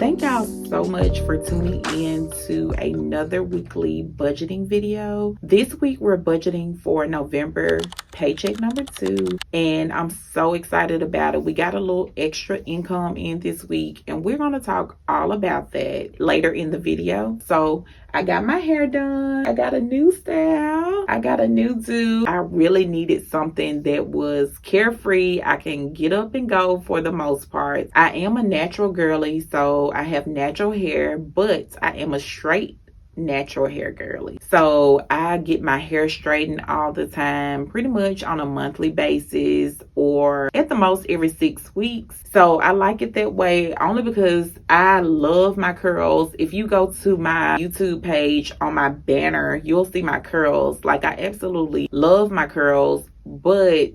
Thank y'all so much for tuning in to another weekly budgeting video. This week we're budgeting for November paycheck number 2, and I'm so excited about it. We got a little extra income in this week, and we're going to talk all about that later in the video. So I got my hair done. I got a new style. I got a new do. I really needed something that was carefree. I can get up and go for the most part. I am a natural girly, so I have natural hair, but I am a straight natural hair girly. So I get my hair straightened all the time, pretty much on a monthly basis, or at the most every 6 weeks. So I like it that way only because I love my curls. If you go to my YouTube page on my banner, you'll see my curls. Like, I absolutely love my curls, but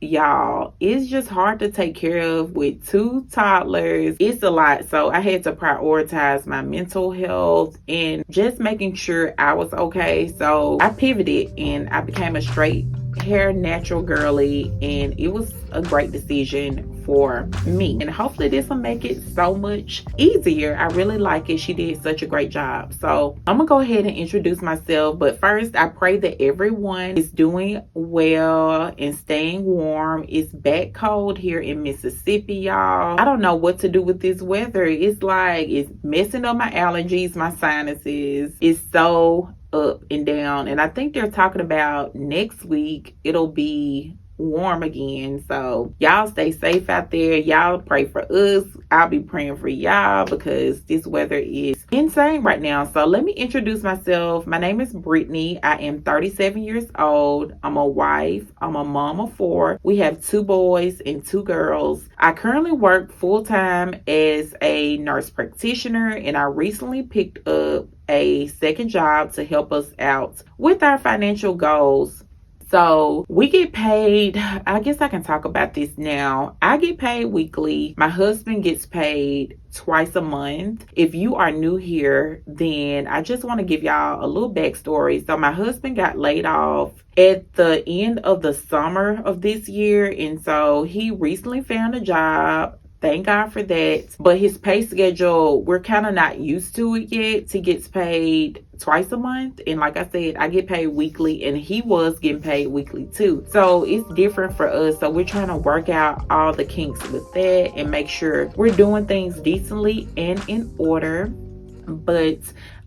y'all, it's just hard to take care of with 2 toddlers. It's a lot. So I had to prioritize my mental health and just making sure I was okay. So I pivoted and I became a straight hair natural girly, and it was a great decision for me, and hopefully this will make it so much easier. I really like it. She did such a great job. So I'm gonna go ahead and introduce myself, but first I pray that everyone is doing well and staying warm. It's back cold here in Mississippi, y'all. I don't know what to do with this weather. It's like it's messing up my allergies, my sinuses. It's so up and down, and I think they're talking about next week it'll be warm again. So y'all stay safe out there. Y'all pray for us. I'll be praying for y'all because this weather is insane right now. So let me introduce myself. My name is Brittany. I am 37 years old. I'm a wife. I'm a mom of 4. We have 2 boys and 2 girls. I currently work full-time as a nurse practitioner, and I recently picked up a second job to help us out with our financial goals. So we get paid, I guess I can talk about this now. I get paid weekly. My husband gets paid twice a month. If you are new here, then I just want to give y'all a little backstory. So my husband got laid off at the end of the summer of this year, and so he recently found a job. Thank God for that. But his pay schedule, we're kind of not used to it yet. He gets paid twice a month. And like I said, I get paid weekly, and he was getting paid weekly too. So it's different for us. So we're trying to work out all the kinks with that and make sure we're doing things decently and in order. But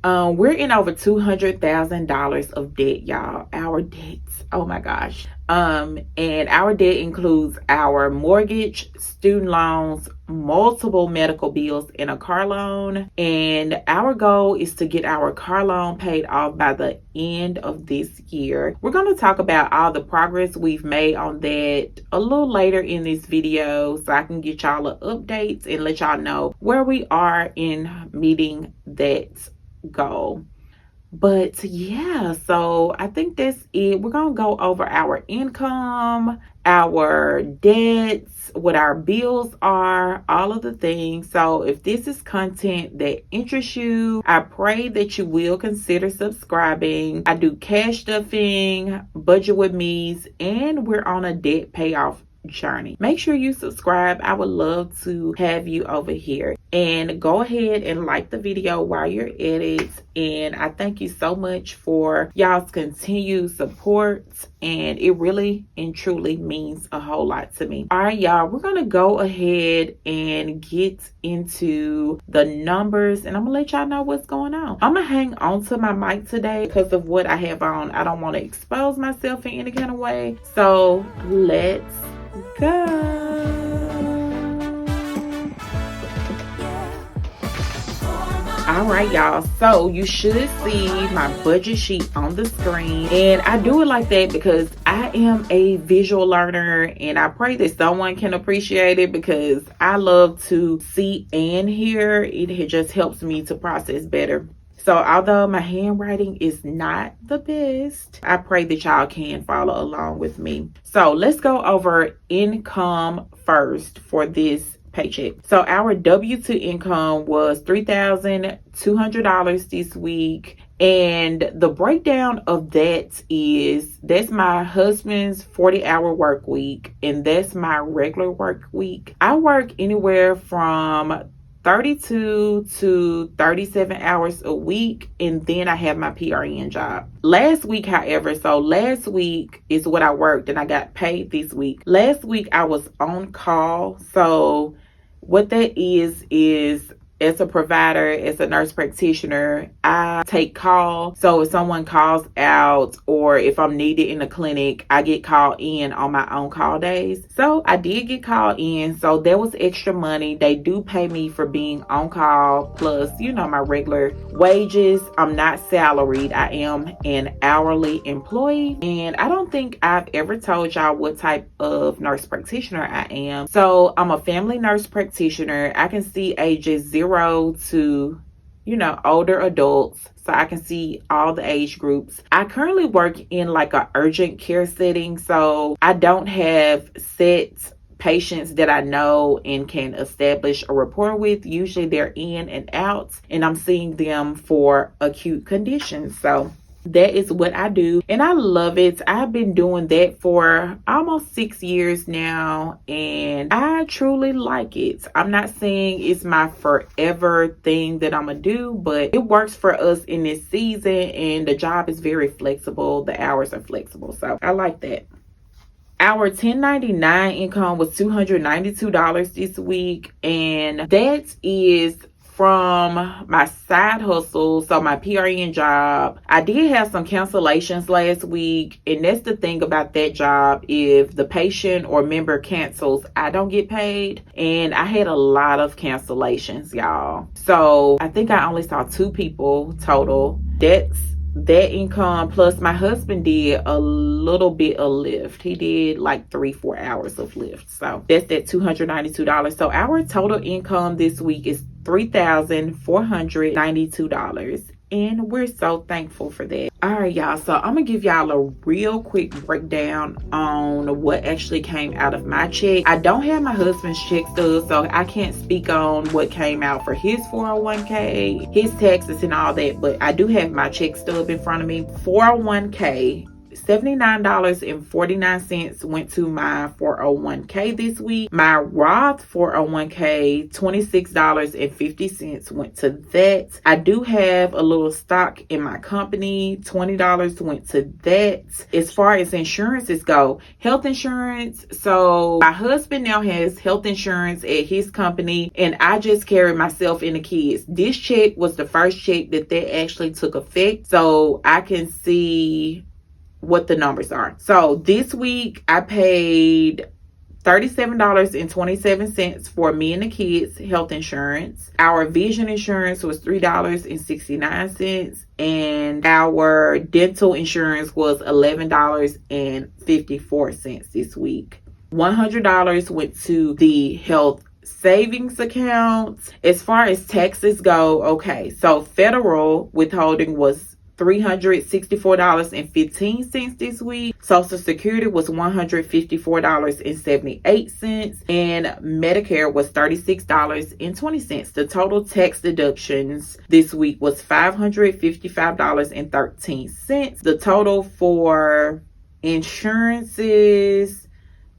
we're in over $200,000 of debt, y'all. Our debts, oh my gosh. And our debt includes our mortgage, student loans, multiple medical bills, and a car loan. And our goal is to get our car loan paid off by the end of this year. We're going to talk about all the progress we've made on that a little later in this video, so I can get y'all an update and let y'all know where we are in meeting that goal. But yeah, so I think that's it. We're going to go over our income, our debts, what our bills are, all of the things. So if this is content that interests you, I pray that you will consider subscribing. I do cash stuffing, budget with me's, and we're on a debt payoff journey. Make sure you subscribe. I would love to have you over here, and go ahead and like the video while you're at it. And I thank you so much for y'all's continued support, and it really and truly means a whole lot to me. All right, y'all, we're gonna go ahead and get into the numbers, and I'm gonna let y'all know what's going on. I'm gonna hang on to my mic today because of what I have on. I don't want to expose myself in any kind of way, so let's go. All right, y'all, so you should see my budget sheet on the screen, and I do it like that because I am a visual learner, and I pray that someone can appreciate it because I love to see and hear. It just helps me to process better. So although my handwriting is not the best, I pray that y'all can follow along with me. So let's go over income first for this paycheck. So our W-2 income was $3,200 this week. And the breakdown of that is, that's my husband's 40-hour work week, and that's my regular work week. I work anywhere from 32 to 37 hours a week, and then I have my PRN job. Last week, however, so last week is what I worked and I got paid this week. Last week I was on call. So what that is as a provider, as a nurse practitioner, I take call. So if someone calls out or if I'm needed in the clinic, I get called in on my own call days. So I did get called in. So there was extra money. They do pay me for being on call plus, my regular wages. I'm not salaried. I am an hourly employee. And I don't think I've ever told y'all what type of nurse practitioner I am. So I'm a family nurse practitioner. I can see ages 0 to older adults, so I can see all the age groups. I currently work in like a urgent care setting, so I don't have set patients that I know and can establish a rapport with. Usually they're in and out, and I'm seeing them for acute conditions. So that is what I do, and I love it. I've been doing that for almost 6 years now, and I truly like it. I'm not saying it's my forever thing that I'm gonna do, but it works for us in this season, and the job is very flexible. The hours are flexible, so I like that. Our 1099 income was $292 this week, and that is from my side hustle, so my PRN job. I did have some cancellations last week, and that's the thing about that job. If the patient or member cancels, I don't get paid, and I had a lot of cancellations, y'all. So I think I only saw 2 people total. That's that income, plus my husband did a little bit of Lyft. He did like 3-4 hours of Lyft. So that's that $292. So our total income this week is $3,492. And we're so thankful for that. All right, y'all. So I'm going to give y'all a real quick breakdown on what actually came out of my check. I don't have my husband's check stub, so I can't speak on what came out for his 401k, his taxes and all that. But I do have my check stub in front of me. 401k. $79.49 went to my 401k this week. My Roth 401k, $26.50 went to that. I do have a little stock in my company. $20 went to that. As far as insurances go, health insurance. So my husband now has health insurance at his company, and I just carry myself and the kids. This check was the first check that actually took effect, so I can see what the numbers are. So this week I paid $37.27 for me and the kids' health insurance. Our vision insurance was $3.69, and our dental insurance was $11.54 this week. $100 went to the health savings account. As far as taxes go, okay, so federal withholding was $364.15 this week. Social Security was $154.78, and Medicare was $36.20. The total tax deductions this week was $555.13. The total for insurances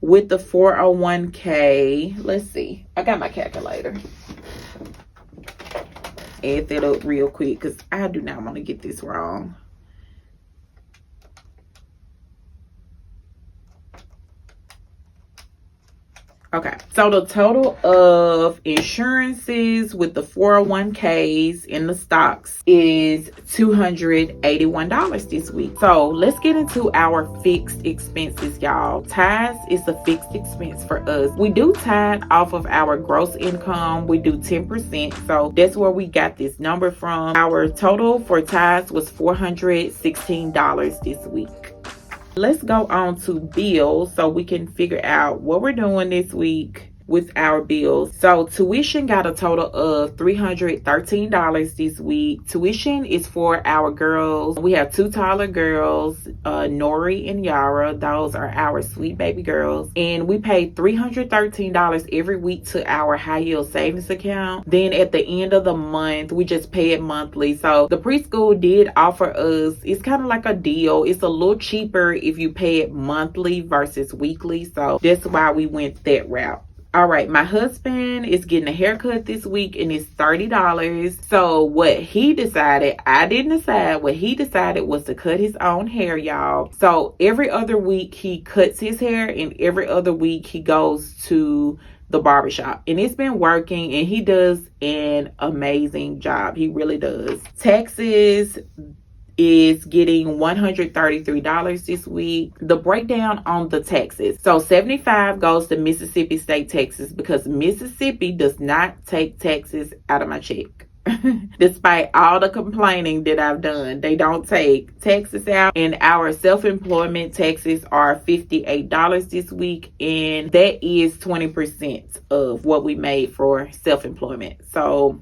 with the 401k, let's see, I got my calculator. Add that up real quick because I do not want to get this wrong. Okay, so the total of insurances with the 401ks and the stocks is $281 this week. So let's get into our fixed expenses, y'all. Tithes is a fixed expense for us. We do tithe off of our gross income. We do 10%. So that's where we got this number from. Our total for tithes was $416 this week. Let's go on to bills so we can figure out what we're doing this week with our bills. So tuition got a total of $313 this week. Tuition is for our girls. We have 2 taller girls, Nori and Yara. Those are our sweet baby girls. And we pay $313 every week to our high yield savings account. Then at the end of the month, we just pay it monthly. So the preschool did offer us, it's kind of like a deal. It's a little cheaper if you pay it monthly versus weekly. So that's why we went that route. All right, my husband is getting a haircut this week and it's $30. So what he decided, I didn't decide, what he decided was to cut his own hair, y'all. So every other week he cuts his hair and every other week he goes to the barbershop, and it's been working and he does an amazing job. He really does. Texas is getting $133 this week. The breakdown on the taxes. So 75 goes to Mississippi State Texas because Mississippi does not take taxes out of my check. Despite all the complaining that I've done, they don't take taxes out. And our self-employment taxes are $58 this week, and that is 20% of what we made for self-employment. So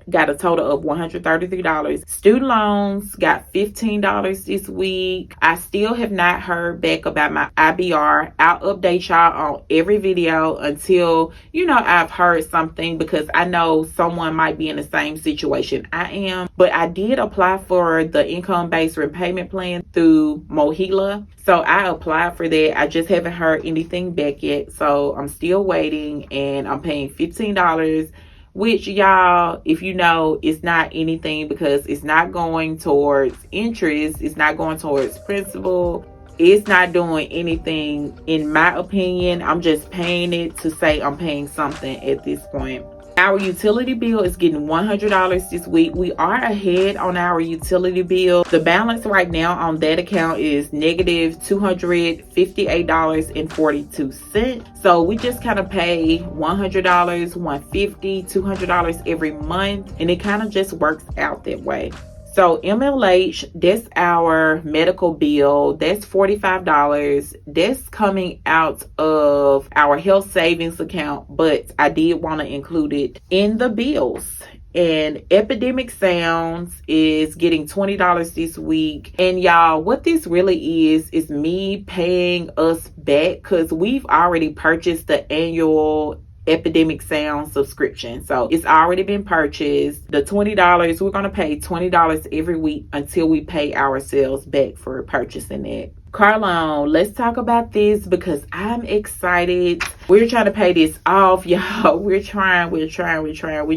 got a total of $133. Student loans got $15 this week. I still have not heard back about my IBR. I'll update y'all on every video until, I've heard something, because I know someone might be in the same situation I am. But I did apply for the income-based repayment plan through Mohila. So I applied for that. I just haven't heard anything back yet. So I'm still waiting, and I'm paying $15, which, y'all, if you know, it's not anything because it's not going towards interest. It's not going towards principal. It's not doing anything, in my opinion. I'm just paying it to say I'm paying something at this point. Our utility bill is getting $100 this week. We are ahead on our utility bill. The balance right now on that account is negative $258.42. So we just kind of pay $100, $150, $200 every month, and it kind of just works out that way. So MLH, that's our medical bill. That's $45. That's coming out of our health savings account, but I did want to include it in the bills. And Epidemic Sounds is getting $20 this week. And y'all, what this really is me paying us back, because we've already purchased the annual Epidemic Sound subscription. So it's already been purchased. The $20, we're going to pay $20 every week until we pay ourselves back for purchasing it. Car loan, let's talk about this because I'm excited. We're trying to pay this off, y'all. We're trying. We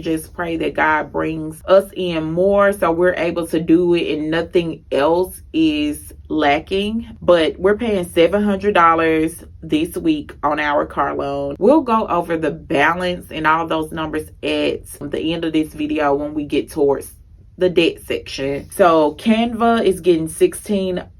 just pray that God brings us in more so we're able to do it and nothing else is lacking. But we're paying $700 this week on our car loan. We'll go over the balance and all those numbers at the end of this video when we get towards the debt section. So Canva is getting $16.05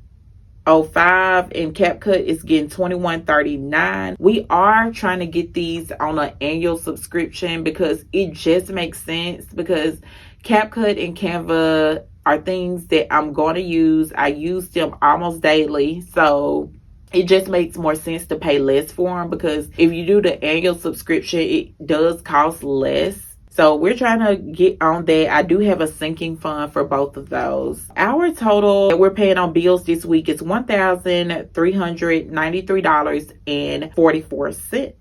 and CapCut is getting $21.39. We are trying to get these on an annual subscription because it just makes sense, because CapCut and Canva are things that I'm going to use. I use them almost daily, so it just makes more sense to pay less for them, because if you do the annual subscription, it does cost less. So we're trying to get on that. I do have a sinking fund for both of those. Our total that we're paying on bills this week is $1,393.44.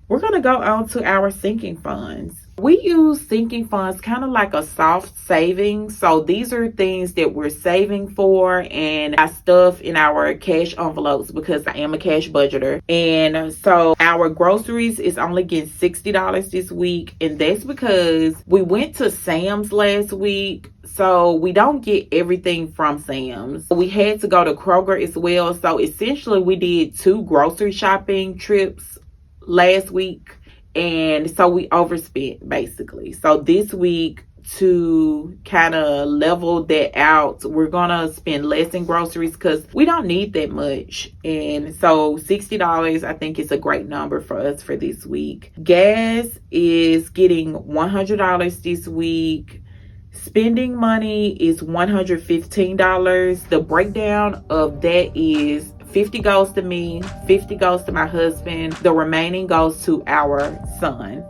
We're going to go on to our sinking funds. We use sinking funds kind of like a soft savings. So these are things that we're saving for, and I stuff in our cash envelopes because I am a cash budgeter. And so our groceries is only getting $60 this week, and that's because we went to Sam's last week. So we don't get everything from Sam's. We had to go to Kroger as well. So essentially we did 2 grocery shopping trips last week. And so we overspent basically. So this week, to kind of level that out, we're gonna spend less in groceries because we don't need that much. And so $60 I think is a great number for us for this week. Gas is getting $100 this week. Spending money is $115. The breakdown of that is $50 goes to me, $50 goes to my husband, the remaining goes to our son.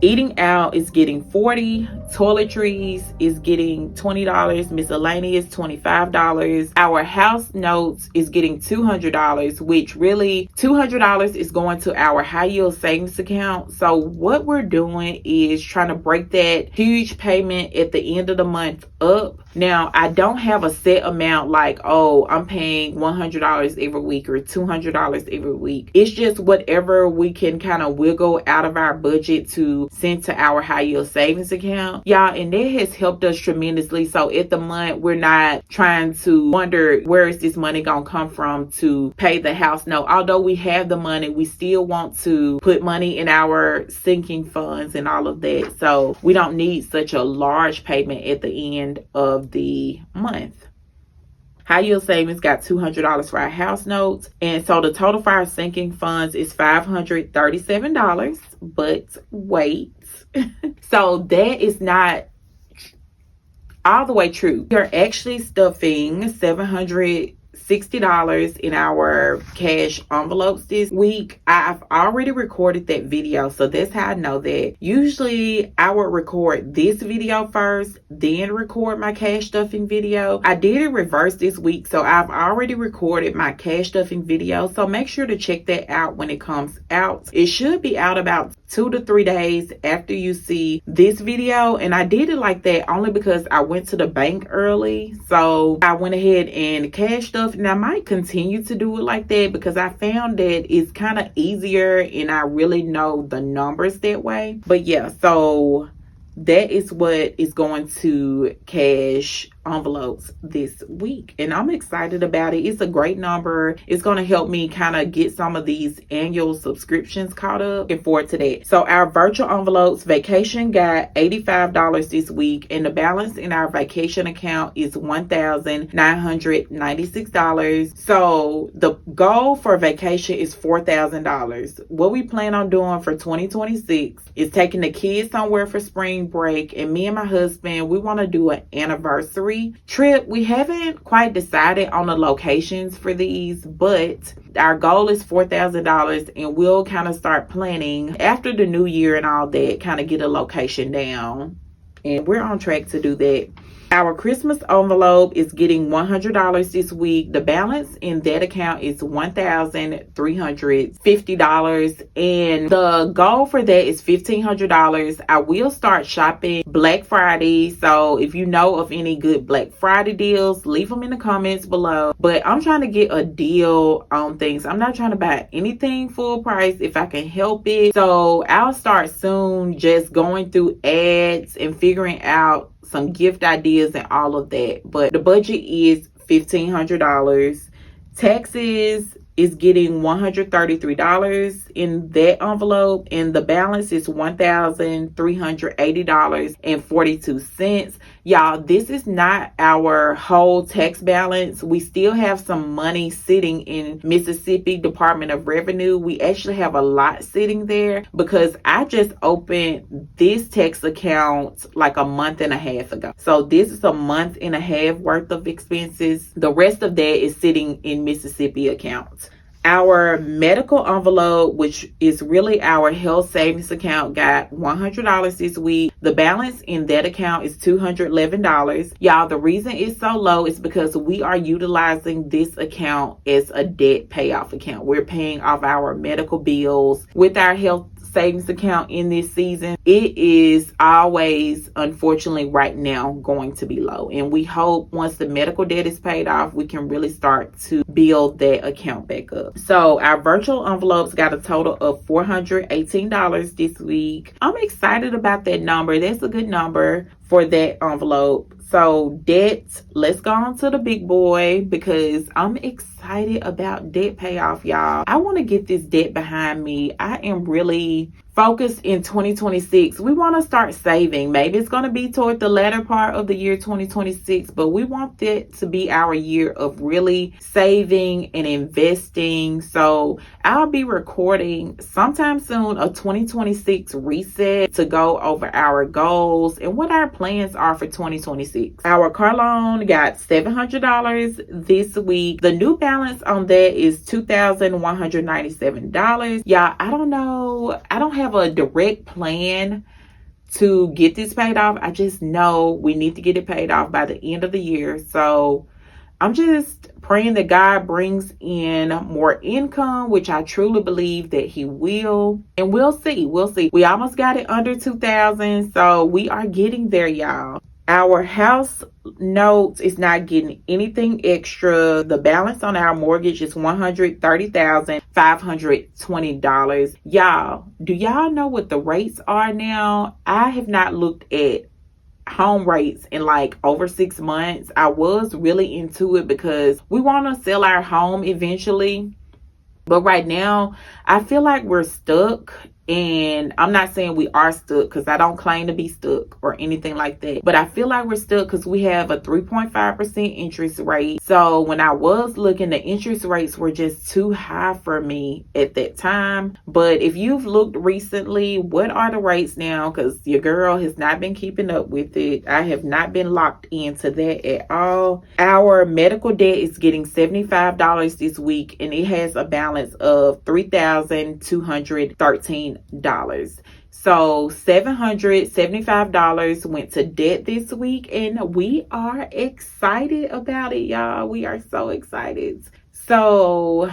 Eating out is getting $40, toiletries is getting $20, miscellaneous $25. Our house notes is getting $200, which really $200 is going to our high yield savings account. So what we're doing is trying to break that huge payment at the end of the month up. Now, I don't have a set amount like, oh, I'm paying $100 every week or $200 every week. It's just whatever we can kind of wiggle out of our budget to send to our high yield savings account. Y'all, and that has helped us tremendously. So at the month, we're not trying to wonder where is this money going to come from to pay the house note. Although we have the money, we still want to put money in our sinking funds and all of that. So we don't need such a large payment at the end of the month. High yield savings got $200 for our house notes. And so the total for our sinking funds is $537. But wait. So that is not all the way true. We're actually stuffing $760 in our cash envelopes this week. I've already recorded that video, so that's how I know that. Usually I would record this video first, then record my cash stuffing video. I did it reverse this week, so I've already recorded my cash stuffing video, so make sure to check that out when it comes out. It should be out about 2 to 3 days after you see this video. And I did it like that only because I went to the bank early, so I went ahead and cash stuffed. And I might continue to do it like that because I found that it's kind of easier and I really know the numbers that way. But yeah, so that is what is going to cash envelopes this week, and I'm excited about it. It's a great number. It's going to help me kind of get some of these annual subscriptions caught up. Looking forward to that. So our virtual envelopes, vacation got $85 this week, and the balance in our vacation account is $1,996. So the goal for vacation is $4,000. What we plan on doing for 2026 is taking the kids somewhere for spring break, and me and my husband, we want to do an anniversary trip. We haven't quite decided on the locations for these, but our goal is $4,000, and we'll kind of start planning after the new year and all that, kind of get a location down, and we're on track to do that. Our Christmas envelope is getting $100 this week. The balance in that account is $1,350. And the goal for that is $1,500. I will start shopping Black Friday. So if you know of any good Black Friday deals, leave them in the comments below. But I'm trying to get a deal on things. I'm not trying to buy anything full price if I can help it. So I'll start soon just going through ads and figuring out some gift ideas and all of that. But the budget is $1,500. Taxes is getting $133 in that envelope, and the balance is $1,380.42. Y'all, this is not our whole tax balance. We still have some money sitting in Mississippi Department of Revenue. We actually have a lot sitting there because I just opened this tax account like a month and a half ago. So this is a month and a half worth of expenses. The rest of that is sitting in Mississippi accounts. Our medical envelope, which is really our health savings account, got $100 this week. The balance in that account is $211. Y'all, the reason it's so low is because we are utilizing this account as a debt payoff account. We're paying off our medical bills with our health savings account in this season. It is always, unfortunately, right now going to be low, and we hope once the medical debt is paid off, we can really start to build that account back up. So our virtual envelopes got a total of $418 this week. I'm excited about that number. That's a good number for that envelope. So debt, let's go on to the big boy because I'm excited about debt payoff, y'all. I want to get this debt behind me. I am really focused in 2026. We want to start saving. Maybe it's going to be toward the latter part of the year 2026, but we want that to be our year of really saving and investing. So I'll be recording sometime soon a 2026 reset to go over our goals and what our plans are for 2026. Our car loan got $700 this week. The new balance on that is $2,197. Y'all, I don't know. I don't have a direct plan to get this paid off. I just know we need to get it paid off by the end of the year. So I'm just praying that God brings in more income, which I truly believe that he will. And we'll see. We'll see. We almost got it under 2,000. So we are getting there, y'all. Our house notes is not getting anything extra. The balance on our mortgage is $130,520. Y'all, do y'all know what the rates are now? I have not looked at home rates in like over 6 months. I was really into it because we want to sell our home eventually. But right now, I feel like we're stuck. And I'm not saying we are stuck because I don't claim to be stuck or anything like that. But I feel like we're stuck because we have a 3.5% interest rate. So when I was looking, the interest rates were just too high for me at that time. But if you've looked recently, what are the rates now? Because your girl has not been keeping up with it. I have not been locked into that at all. Our medical debt is getting $75 this week, and it has a balance of $3,213. So $775 went to debt this week, and we are excited about it, y'all. We are so excited. So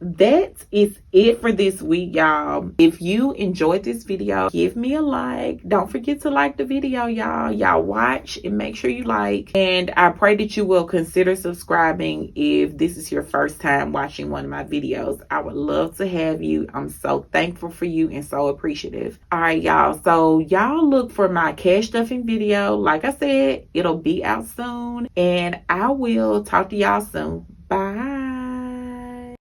that is it for this week, y'all. If you enjoyed this video, give me a like. Don't forget to like the video, y'all watch and make sure you like. And I pray that you will consider subscribing if this is your first time watching one of my videos. I would love to have you. I'm so thankful for you and so appreciative. All right, y'all, so y'all look for my cash stuffing video. Like I said, it'll be out soon, and I will talk to y'all soon. Bye.